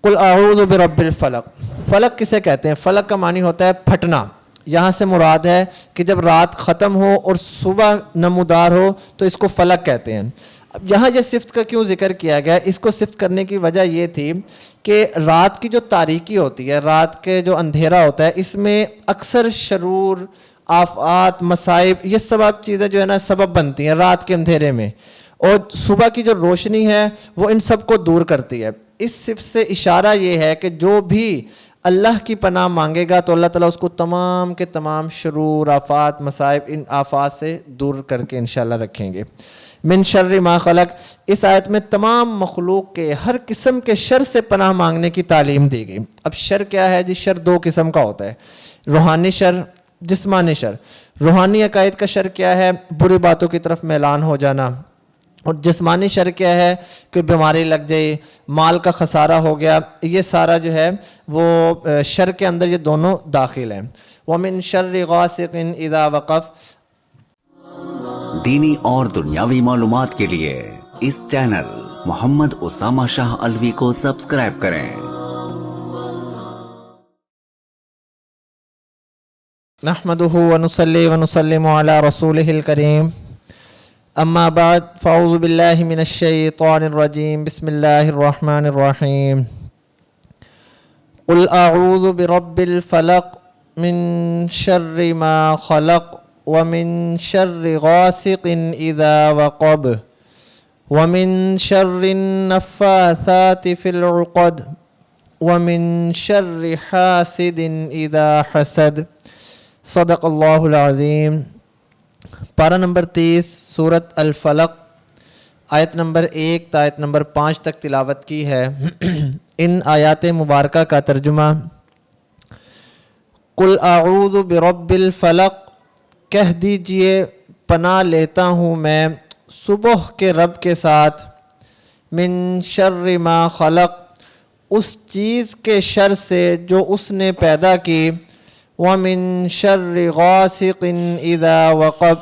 قل اعوذ برب الفلق. فلق کسے کہتے ہیں؟ فلق کا معنی ہوتا ہے پھٹنا. یہاں سے مراد ہے کہ جب رات ختم ہو اور صبح نمودار ہو تو اس کو فلق کہتے ہیں. اب یہاں یہ صفت کا کیوں ذکر کیا گیا؟ اس کو صفت کرنے کی وجہ یہ تھی کہ رات کی جو تاریکی ہوتی ہے، رات کے جو اندھیرا ہوتا ہے، اس میں اکثر شرور، آفات، مصائب، یہ سب چیزیں جو ہے نا سبب بنتی ہیں رات کے اندھیرے میں، اور صبح کی جو روشنی ہے وہ ان سب کو دور کرتی ہے. اس صفت سے اشارہ یہ ہے کہ جو بھی اللہ کی پناہ مانگے گا تو اللہ تعالیٰ اس کو تمام کے تمام شرور، آفات، مصائب، ان آفات سے دور کر کے انشاءاللہ رکھیں گے. من شر ما خلق، اس آیت میں تمام مخلوق کے ہر قسم کے شر سے پناہ مانگنے کی تعلیم دی گئی. اب شر کیا ہے جی؟ شر دو قسم کا ہوتا ہے، روحانی شر، جسمانی شر. روحانی عقائد کا شر کیا ہے؟ بری باتوں کی طرف میلان ہو جانا. اور جسمانی شر کیا ہے؟ کہ بیماری لگ جائے، مال کا خسارہ ہو گیا. یہ سارا جو ہے وہ شر کے اندر یہ دونوں داخل ہیں. وَمِن شَرِّ غَاسِقٍ إِذَا وَقَفَ. دینی اور دنیاوی معلومات کے لیے اس چینل محمد اسامہ شاہ الوی کو سبسکرائب کریں. نحمده ونصلي ونسلم على رسوله الكريم. اما بعد فاعوذ باللہ من الشیطان الرجیم. بسم اللہ الرحمن الرحیم. قل اعوذ برب الفلق من شر ما خلق ومن شر غاسق اذا وقب ومن شر النفاثات في العقد ومن شر حاسد اذا حسد. صدق اللہ العظیم. پارہ نمبر 30 سورۃ الفلق، آیت نمبر 1 تا آیت نمبر 5 تک تلاوت کی ہے. ان آیات مبارکہ کا ترجمہ: قل اعوذ برب الفلق، کہہ دیجئے پناہ لیتا ہوں میں صبح کے رب کے ساتھ. من شر ما خلق، اس چیز کے شر سے جو اس نے پیدا کی. وَمِن شَرِّ غَاسِقٍ إِذَا وَقَبَ،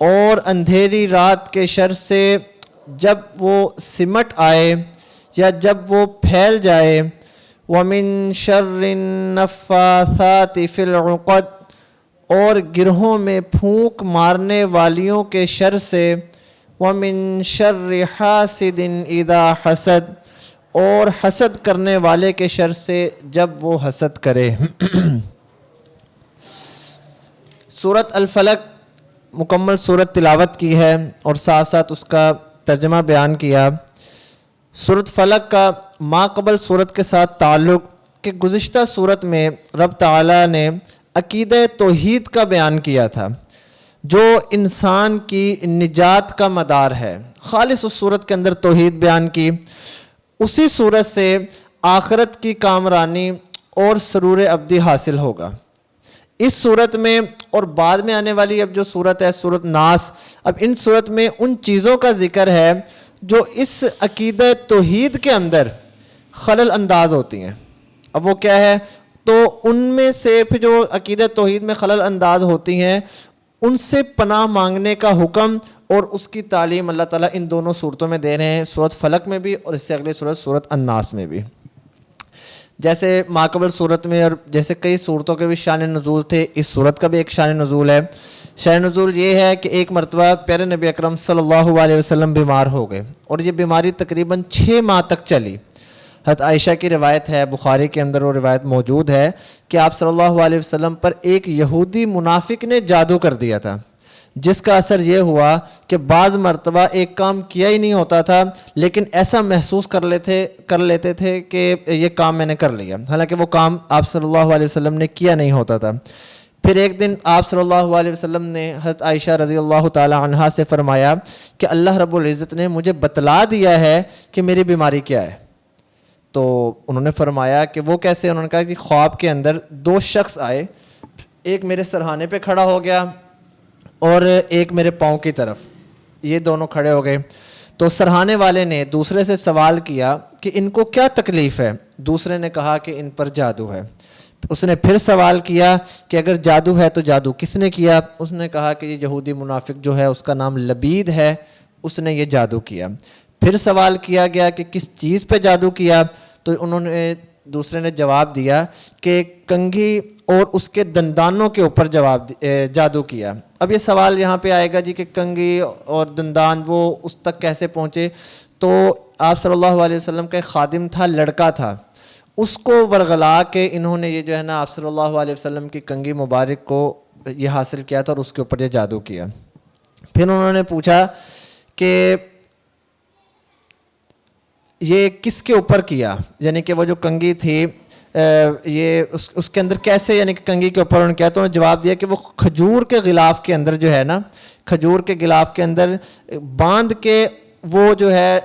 اور اندھیری رات کے شر سے جب وہ سمٹ آئے یا جب وہ پھیل جائے. وَمِن شَرِّ النَّفَّاثَاتِ فِي الْعُقَدِ، اور گرہوں میں پھونک مارنے والیوں کے شر سے. وَمِن شَرِّ حَاسِدٍ إِذَا حَسَدَ، اور حسد کرنے والے کے شر سے جب وہ حسد کرے. سورۃ الفلق مکمل سورت تلاوت کی ہے اور ساتھ ساتھ اس کا ترجمہ بیان کیا. سورۃ فلق کا ما قبل سورت کے ساتھ تعلق کہ گزشتہ سورت میں رب تعالیٰ نے عقیدہ توحید کا بیان کیا تھا جو انسان کی نجات کا مدار ہے. خالص اس سورت کے اندر توحید بیان کی. اسی سورت سے آخرت کی کامرانی اور سرور ابدی حاصل ہوگا. اس صورت میں اور بعد میں آنے والی اب جو صورت ہے سورۃ ناس، اب ان صورت میں ان چیزوں کا ذکر ہے جو اس عقیدہ توحید کے اندر خلل انداز ہوتی ہیں. اب وہ کیا ہے؟ تو ان میں سے پھر جو عقیدہ توحید میں خلل انداز ہوتی ہیں ان سے پناہ مانگنے کا حکم اور اس کی تعلیم اللہ تعالیٰ ان دونوں صورتوں میں دے رہے ہیں، سورۃ فلق میں بھی اور اس سے اگلی صورت سورۃ الناس میں بھی. جیسے ماقبل صورت میں اور جیسے کئی صورتوں کے بھی شان نزول تھے، اس صورت کا بھی ایک شان نزول ہے. شان نزول یہ ہے کہ ایک مرتبہ پیارے نبی اکرم صلی اللہ علیہ وسلم بیمار ہو گئے اور یہ بیماری تقریباً 6 ماہ تک چلی. حضرت عائشہ کی روایت ہے، بخاری کے اندر وہ روایت موجود ہے کہ آپ صلی اللہ علیہ وسلم پر ایک یہودی منافق نے جادو کر دیا تھا، جس کا اثر یہ ہوا کہ بعض مرتبہ ایک کام کیا ہی نہیں ہوتا تھا لیکن ایسا محسوس کر لیتے تھے کہ یہ کام میں نے کر لیا، حالانکہ وہ کام آپ صلی اللہ علیہ وسلم نے کیا نہیں ہوتا تھا. پھر ایک دن آپ صلی اللہ علیہ وسلم نے حضرت عائشہ رضی اللہ تعالی عنہا سے فرمایا کہ اللہ رب العزت نے مجھے بتلا دیا ہے کہ میری بیماری کیا ہے. تو انہوں نے فرمایا کہ وہ کیسے؟ انہوں نے کہا کہ خواب کے اندر 2 شخص آئے، ایک میرے سرہانے پہ کھڑا ہو گیا اور ایک میرے پاؤں کی طرف، یہ دونوں کھڑے ہو گئے. تو سرہانے والے نے دوسرے سے سوال کیا کہ ان کو کیا تکلیف ہے؟ دوسرے نے کہا کہ ان پر جادو ہے. اس نے پھر سوال کیا کہ اگر جادو ہے تو جادو کس نے کیا؟ اس نے کہا کہ یہ یہودی منافق جو ہے اس کا نام لبید ہے، اس نے یہ جادو کیا. پھر سوال کیا گیا کہ کس چیز پہ جادو کیا؟ تو انہوں نے دوسرے نے جواب دیا کہ کنگھی اور اس کے دندانوں کے اوپر جادو کیا. اب یہ سوال یہاں پہ آئے گا جی کہ کنگھی اور دندان وہ اس تک کیسے پہنچے؟ تو آپ صلی اللہ علیہ وسلم کا ایک خادم تھا، لڑکا تھا، اس کو ورغلا کے انہوں نے یہ جو ہے نا آپ صلی اللہ علیہ وسلم کی کنگھی مبارک کو یہ حاصل کیا تھا اور اس کے اوپر یہ جادو کیا. پھر انہوں نے پوچھا کہ یہ کس کے اوپر کیا، یعنی کہ وہ جو کنگھی تھی یہ اس کے اندر کیسے، یعنی کہ کنگھی کے اوپر انہوں نے کیا؟ تو انہوں نے جواب دیا کہ وہ کھجور کے غلاف کے اندر جو ہے نا، کھجور کے غلاف کے اندر باندھ کے وہ جو ہے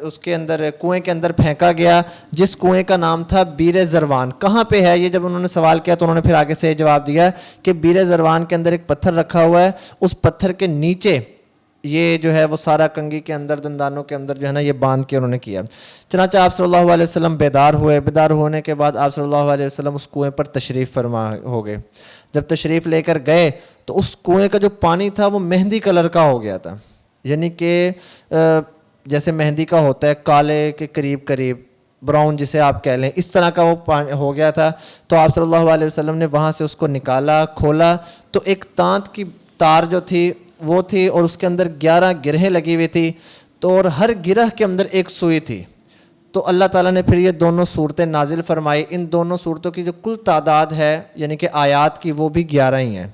اس کے اندر کنویں کے اندر پھینکا گیا، جس کنویں کا نام تھا بیر زروان. کہاں پہ ہے یہ؟ جب انہوں نے سوال کیا تو انہوں نے پھر آگے سے جواب دیا کہ بیر زروان کے اندر ایک پتھر رکھا ہوا ہے، اس پتھر کے نیچے یہ جو ہے وہ سارا کنگھی کے اندر، دندانوں کے اندر جو ہے نا یہ باندھ کے انہوں نے کیا. چنانچہ آپ صلی اللہ علیہ وسلم بیدار ہوئے. بیدار ہونے کے بعد آپ صلی اللہ علیہ وسلم اس کنویں پر تشریف فرما ہو گئے. جب تشریف لے کر گئے تو اس کنویں کا جو پانی تھا وہ مہندی کلر کا ہو گیا تھا، یعنی کہ جیسے مہندی کا ہوتا ہے کالے کے قریب قریب، براؤن جسے آپ کہہ لیں، اس طرح کا وہ پانی ہو گیا تھا. تو آپ صلی اللہ علیہ وسلم نے وہاں سے اس کو نکالا، کھولا تو ایک تانت کی تار جو تھی وہ تھی اور اس کے اندر 11 گرہیں لگی ہوئی تھی، تو اور ہر گرہ کے اندر ایک سوئی تھی. تو اللہ تعالیٰ نے پھر یہ دونوں صورتیں نازل فرمائی. ان دونوں صورتوں کی جو کل تعداد ہے یعنی کہ آیات کی وہ بھی 11 ہی ہیں.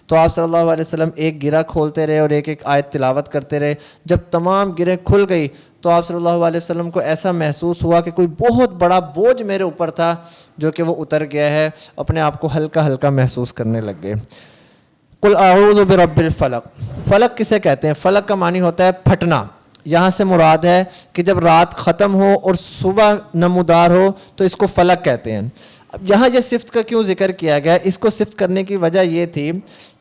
تو آپ صلی اللہ علیہ وسلم ایک گرہ کھولتے رہے اور ایک ایک آیت تلاوت کرتے رہے. جب تمام گرہیں کھل گئی تو آپ صلی اللہ علیہ وسلم کو ایسا محسوس ہوا کہ کوئی بہت بڑا بوجھ میرے اوپر تھا جو کہ وہ اتر گیا ہے. اپنے آپ کو ہلکا ہلکا محسوس کرنے لگ گئے. قل اعوذ برب الفلق. فلق کسے کہتے ہیں؟ فلق کا معنی ہوتا ہے پھٹنا. یہاں سے مراد ہے کہ جب رات ختم ہو اور صبح نمودار ہو تو اس کو فلق کہتے ہیں. اب یہاں یہ صفت کا کیوں ذکر کیا گیا؟ اس کو صفت کرنے کی وجہ یہ تھی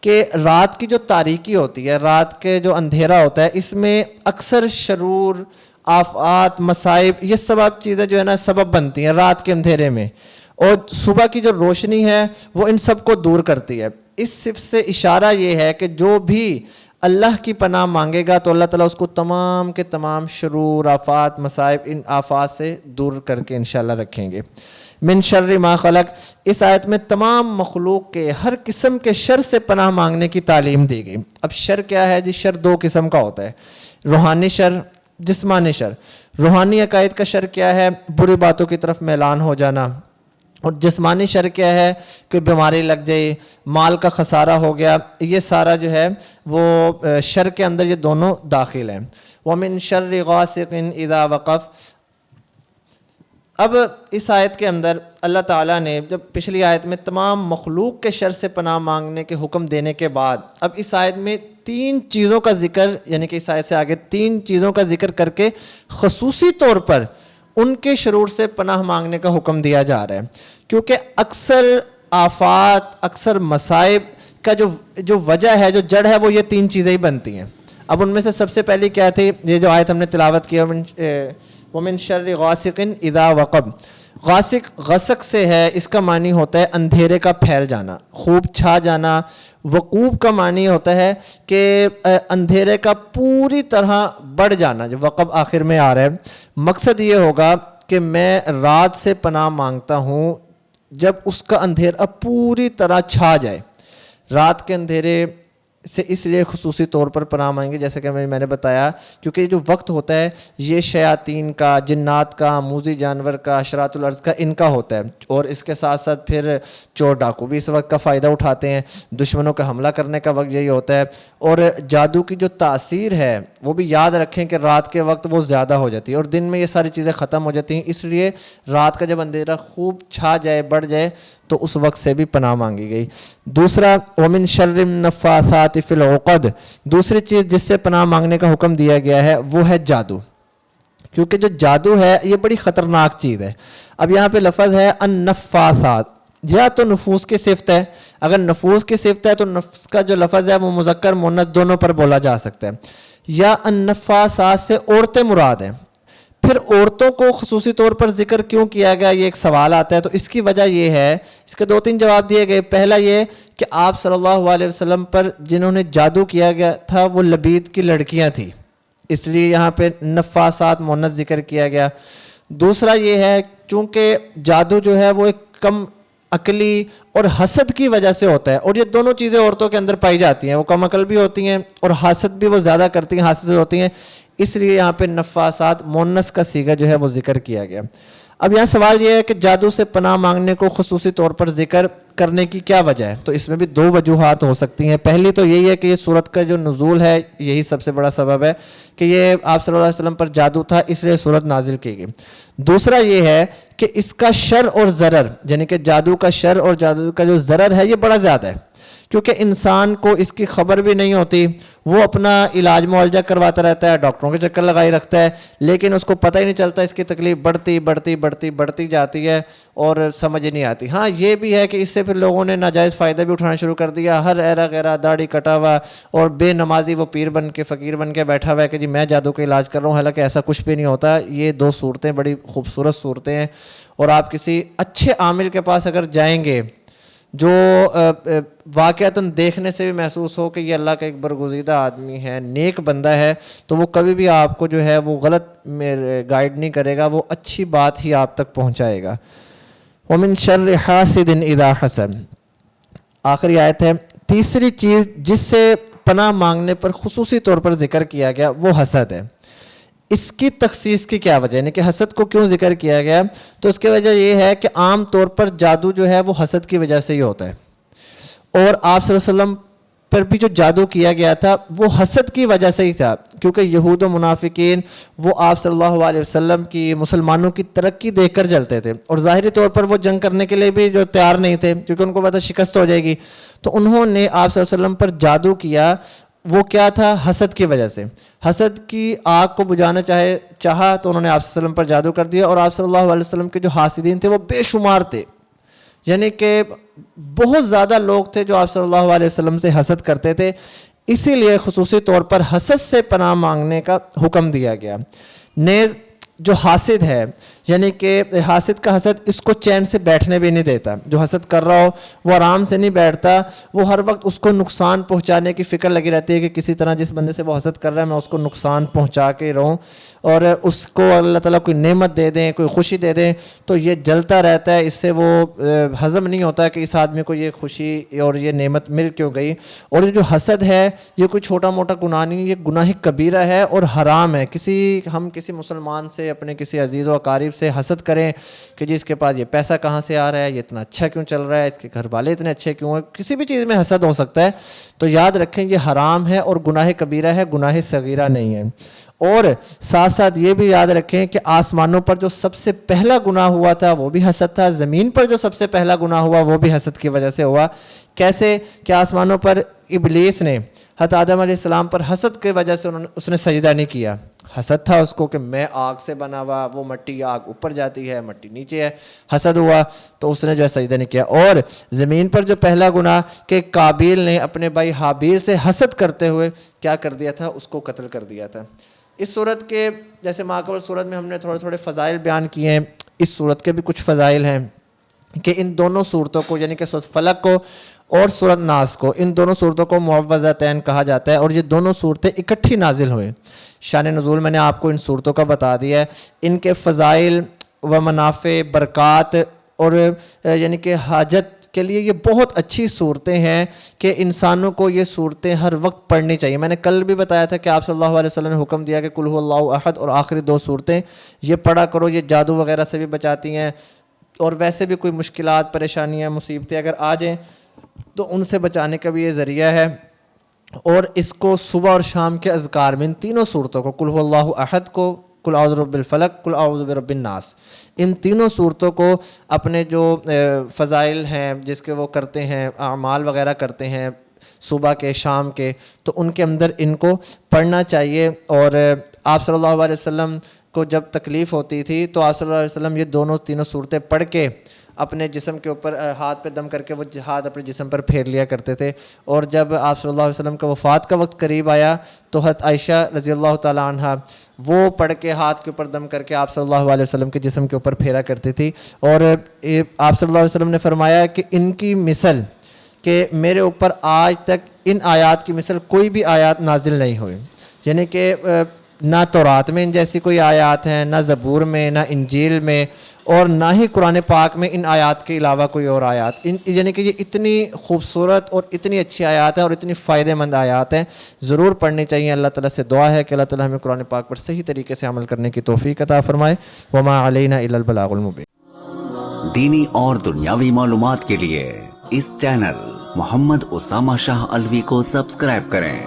کہ رات کی جو تاریکی ہوتی ہے، رات کے جو اندھیرا ہوتا ہے، اس میں اکثر شرور، آفات، مصائب، یہ سب چیزیں جو ہے نا سبب بنتی ہیں رات کے اندھیرے میں، اور صبح کی جو روشنی ہے وہ ان سب کو دور کرتی ہے. اس صفت سے اشارہ یہ ہے کہ جو بھی اللہ کی پناہ مانگے گا تو اللہ تعالیٰ اس کو تمام کے تمام شرور، آفات، مصائب، ان آفات سے دور کر کے انشاءاللہ رکھیں گے. من شر ما خلق، اس آیت میں تمام مخلوق کے ہر قسم کے شر سے پناہ مانگنے کی تعلیم دی گئی. اب شر کیا ہے جی؟ شر دو قسم کا ہوتا ہے، روحانی شر، جسمانی شر. روحانی عقائد کا شر کیا ہے؟ بری باتوں کی طرف میلان ہو جانا. اور جسمانی شر کیا ہے؟ کہ بیماری لگ جائے، مال کا خسارہ ہو گیا. یہ سارا جو ہے وہ شر کے اندر یہ دونوں داخل ہیں. وَمِن شَرِّ غَاسِقٍ إِذَا وَقَفَ. اب اس آیت کے اندر اللہ تعالیٰ نے جب پچھلی آیت میں تمام مخلوق کے شر سے پناہ مانگنے کے حکم دینے کے بعد اب اس آیت میں 3 چیزوں کا ذکر، یعنی کہ اس آیت سے آگے 3 چیزوں کا ذکر کر کے خصوصی طور پر ان کے شرور سے پناہ مانگنے کا حکم دیا جا رہا ہے. کیونکہ اکثر آفات، اکثر مصائب کا جو وجہ ہے، جو جڑ ہے، وہ یہ 3 چیزیں ہی بنتی ہیں. اب ان میں سے سب سے پہلی کیا تھی؟ یہ جو آیت ہم نے تلاوت کی، وَمِن شَرِّ غَاسِقٍ إِذَا وَقَبَ. غاسق غسق سے ہے، اس کا معنی ہوتا ہے اندھیرے کا پھیل جانا، خوب چھا جانا. وقوب کا معنی ہوتا ہے کہ اندھیرے کا پوری طرح بڑھ جانا، جو وقب آخر میں آ رہا ہے. مقصد یہ ہوگا کہ میں رات سے پناہ مانگتا ہوں جب اس کا اندھیرا پوری طرح چھا جائے. رات کے اندھیرے سے اس لیے خصوصی طور پر پناہ مانگیں جیسا کہ میں نے بتایا کیونکہ یہ جو وقت ہوتا ہے یہ شیاطین کا، جنات کا، موذی جانور کا، اشراط الارض کا، ان کا ہوتا ہے. اور اس کے ساتھ ساتھ پھر چور ڈاکو بھی اس وقت کا فائدہ اٹھاتے ہیں. دشمنوں کا حملہ کرنے کا وقت یہی ہوتا ہے. اور جادو کی جو تاثیر ہے وہ بھی یاد رکھیں کہ رات کے وقت وہ زیادہ ہو جاتی ہے اور دن میں یہ ساری چیزیں ختم ہو جاتی ہیں. اس لیے رات کا جب اندھیرا خوب چھا جائے، بڑھ جائے، تو اس وقت سے بھی پناہ مانگی گئی. دوسرا وَمِن شَرِّ النَّفَّاثَاتِ فِي الْعُقَدِ. دوسری چیز جس سے پناہ مانگنے کا حکم دیا گیا ہے وہ ہے جادو. کیونکہ جو جادو ہے یہ بڑی خطرناک چیز ہے. اب یہاں پہ لفظ ہے النفاثات، یا تو نفوس کی صفت ہے. اگر نفوس کی صفت ہے تو نفس کا جو لفظ ہے وہ مذکر مؤنث دونوں پر بولا جا سکتا ہے. یا النفاثات سے عورتیں مراد ہیں. پھر عورتوں کو خصوصی طور پر ذکر کیوں کیا گیا، یہ ایک سوال آتا ہے. تو اس کی وجہ یہ ہے، اس کے 2-3 جواب دیے گئے. پہلا یہ کہ آپ صلی اللہ علیہ وسلم پر جنہوں نے جادو کیا گیا تھا وہ لبید کی لڑکیاں تھیں، اس لیے یہاں پہ نفاسات مؤنث ذکر کیا گیا. دوسرا یہ ہے چونکہ جادو جو ہے وہ ایک کم عقلی اور حسد کی وجہ سے ہوتا ہے، اور یہ دونوں چیزیں عورتوں کے اندر پائی جاتی ہیں، وہ کم عقل بھی ہوتی ہیں اور حسد بھی وہ زیادہ کرتی ہیں، حاسد ہوتی ہیں، اس لیے یہاں پہ نفاسات مونس کا صیغہ جو ہے وہ ذکر کیا گیا۔ اب یہاں سوال یہ ہے کہ جادو سے پناہ مانگنے کو خصوصی طور پر ذکر کرنے کی کیا وجہ ہے؟ تو اس میں بھی دو وجوہات ہو سکتی ہیں۔ پہلی تو یہی ہے کہ یہ سورت کا جو نزول ہے یہی سب سے بڑا سبب ہے کہ یہ آپ صلی اللہ علیہ وسلم پر جادو تھا، اس لیے سورت نازل کی گئی۔ دوسرا یہ ہے کہ اس کا شر اور ضرر، یعنی کہ جادو کا شر اور جادو کا جو ضرر ہے یہ بڑا زیادہ ہے، کیونکہ انسان کو اس کی خبر بھی نہیں ہوتی، وہ اپنا علاج معالجہ کرواتا رہتا ہے، ڈاکٹروں کے چکر لگائی رکھتا ہے، لیکن اس کو پتہ ہی نہیں چلتا، اس کی تکلیف بڑھتی جاتی ہے اور سمجھ نہیں آتی۔ ہاں یہ بھی ہے کہ اس سے پھر لوگوں نے ناجائز فائدہ بھی اٹھانا شروع کر دیا، ہر ایرا غیرہ داڑھی کٹا ہوا اور بے نمازی وہ پیر بن کے فقیر بن کے بیٹھا ہوا ہے کہ جی میں جادو کا علاج کر رہا ہوں، حالانکہ ایسا کچھ بھی نہیں ہوتا۔ یہ دو صورتیں بڑی خوبصورت صورتیں ہیں، اور آپ کسی اچھے عامل کے پاس اگر جائیں گے جو واقعتاً دیکھنے سے بھی محسوس ہو کہ یہ اللہ کا ایک برگزیدہ آدمی ہے، نیک بندہ ہے، تو وہ کبھی بھی آپ کو جو ہے وہ غلط گائیڈ نہیں کرے گا، وہ اچھی بات ہی آپ تک پہنچائے گا۔ وَمِن شَرِّ حَاسِدٍ إِذَا حَسَدَ، آخری آیت ہے۔ تیسری چیز جس سے پناہ مانگنے پر خصوصی طور پر ذکر کیا گیا وہ حسد ہے۔ اس کی تخصیص کی کیا وجہ ہے، یعنی کہ حسد کو کیوں ذکر کیا گیا؟ تو اس کی وجہ یہ ہے کہ عام طور پر جادو جو ہے وہ حسد کی وجہ سے ہی ہوتا ہے، اور آپ صلی اللہ علیہ وسلم پر بھی جو جادو کیا گیا تھا وہ حسد کی وجہ سے ہی تھا، کیونکہ یہود و منافقین وہ آپ صلی اللہ علیہ وسلم کی مسلمانوں کی ترقی دیکھ کر جلتے تھے، اور ظاہری طور پر وہ جنگ کرنے کے لیے بھی جو تیار نہیں تھے، کیونکہ ان کو پتہ شکست ہو جائے گی، تو انہوں نے آپ صلی اللہ علیہ وسلم پر جادو کیا۔ وہ کیا تھا؟ حسد کی وجہ سے، حسد کی آگ کو بجھانا چاہا تو انہوں نے آپ صلی اللہ علیہ وسلم پر جادو کر دیا، اور آپ صلی اللہ علیہ وسلم کے جو حاسدین تھے وہ بے شمار تھے، یعنی کہ بہت زیادہ لوگ تھے جو آپ صلی اللہ علیہ وسلم سے حسد کرتے تھے، اسی لیے خصوصی طور پر حسد سے پناہ مانگنے کا حکم دیا گیا۔ نیز جو حاسد ہے، یعنی کہ حاسد کا حسد اس کو چین سے بیٹھنے بھی نہیں دیتا، جو حسد کر رہا ہو وہ آرام سے نہیں بیٹھتا، وہ ہر وقت اس کو نقصان پہنچانے کی فکر لگی رہتی ہے کہ کسی طرح جس بندے سے وہ حسد کر رہا ہے میں اس کو نقصان پہنچا کے رہوں، اور اس کو اللہ تعالیٰ کوئی نعمت دے دیں، کوئی خوشی دے دیں، تو یہ جلتا رہتا ہے، اس سے وہ ہضم نہیں ہوتا کہ اس آدمی کو یہ خوشی اور یہ نعمت مل کیوں گئی۔ اور یہ جو حسد ہے یہ کوئی چھوٹا موٹا گناہ نہیں، یہ گناہ کبیرہ ہے اور حرام ہے۔ ہم کسی مسلمان سے، اپنے کسی عزیز و اقارب سے حسد کریں کہ جی اس کے پاس یہ پیسہ کہاں سے آ رہا ہے، یہ اتنا اچھا کیوں چل رہا ہے، اس کے گھر والے اتنے اچھے کیوں ہیں، کسی بھی چیز میں حسد ہو سکتا ہے، تو یاد رکھیں یہ حرام ہے اور گناہ کبیرہ ہے، گناہ صغیرہ نہیں ہے۔ اور ساتھ ساتھ یہ بھی یاد رکھیں کہ آسمانوں پر جو سب سے پہلا گناہ ہوا تھا وہ بھی حسد تھا، زمین پر جو سب سے پہلا گناہ ہوا وہ بھی حسد کی وجہ سے ہوا۔ کیسے کہ آسمانوں پر ابلیس نے حضرت آدم علیہ السلام پر حسد کی وجہ سے اس نے سجدہ نہیں کیا، حسد تھا اس کو کہ میں آگ سے بنا ہوا، وہ مٹی آگ اوپر جاتی ہے مٹی نیچے ہے، حسد ہوا تو اس نے جو ہے سجدہ نہیں کیا۔ اور زمین پر جو پہلا گناہ کہ قابیل نے اپنے بھائی حابیل سے حسد کرتے ہوئے کیا کر دیا تھا، اس کو قتل کر دیا تھا۔ اس صورت کے جیسے ماقبل صورت میں ہم نے تھوڑے فضائل بیان کیے ہیں، اس صورت کے بھی کچھ فضائل ہیں کہ ان دونوں صورتوں کو، یعنی کہ سورۃ فلق کو اور سورۃ ناس کو، ان دونوں صورتوں کو معوذتین کہا جاتا ہے، اور یہ دونوں صورتیں اکٹھی نازل ہوئے۔ شان نزول میں نے آپ کو ان صورتوں کا بتا دیا ہے، ان کے فضائل و منافع، برکات اور یعنی کہ حاجت کے لیے یہ بہت اچھی صورتیں ہیں کہ انسانوں کو یہ صورتیں ہر وقت پڑھنی چاہیے۔ میں نے کل بھی بتایا تھا کہ آپ صلی اللہ علیہ وسلم نے حکم دیا کہ قل هو اللہ احد اور آخری دو صورتیں یہ پڑھا کرو، یہ جادو وغیرہ سے بھی بچاتی ہیں، اور ویسے بھی کوئی مشکلات، پریشانیاں، مصیبتیں اگر آ جائیں تو ان سے بچانے کا بھی یہ ذریعہ ہے۔ اور اس کو صبح اور شام کے اذکار میں ان تینوں صورتوں کو، قل هو اللہ احد کو، قل اعوذ برب الفلق، قل اعوذ برب الناس، ان تینوں صورتوں کو اپنے جو فضائل ہیں جس کے وہ کرتے ہیں، اعمال وغیرہ کرتے ہیں صبح کے شام کے، تو ان کے اندر ان کو پڑھنا چاہیے۔ اور آپ صلی اللہ علیہ وسلم کو جب تکلیف ہوتی تھی تو آپ صلی اللہ علیہ وسلم یہ تینوں صورتیں پڑھ کے اپنے جسم کے اوپر ہاتھ پہ دم کر کے وہ ہاتھ اپنے جسم پر پھیر لیا کرتے تھے۔ اور جب آپ صلی اللہ علیہ وسلم کا وفات کا وقت قریب آیا تو حضرت عائشہ رضی اللہ تعالیٰ عنہ وہ پڑھ کے ہاتھ کے اوپر دم کر کے آپ صلی اللہ علیہ وسلم کے جسم کے اوپر پھیرا کرتی تھی، اور آپ صلی اللہ علیہ وسلم نے فرمایا کہ ان کی مثل کہ میرے اوپر آج تک ان آیات کی مثل کوئی بھی آیات نازل نہیں ہوئی، یعنی کہ نہ تورات میں ان جیسی کوئی آیات ہیں، نہ زبور میں، نہ انجیل میں، اور نہ ہی قرآن پاک میں ان آیات کے علاوہ کوئی اور آیات، یعنی کہ یہ اتنی خوبصورت اور اتنی اچھی آیات ہیں اور اتنی فائدہ مند آیات ہیں، ضرور پڑھنی چاہیے۔ اللہ تعالیٰ سے دعا ہے کہ اللہ تعالیٰ ہمیں قرآن پاک پر صحیح طریقے سے عمل کرنے کی توفیق عطا فرمائے۔ وما علینا الا البلاغ المبین۔ دینی اور دنیاوی معلومات کے لیے اس چینل محمد اسامہ شاہ الوی کو سبسکرائب کریں۔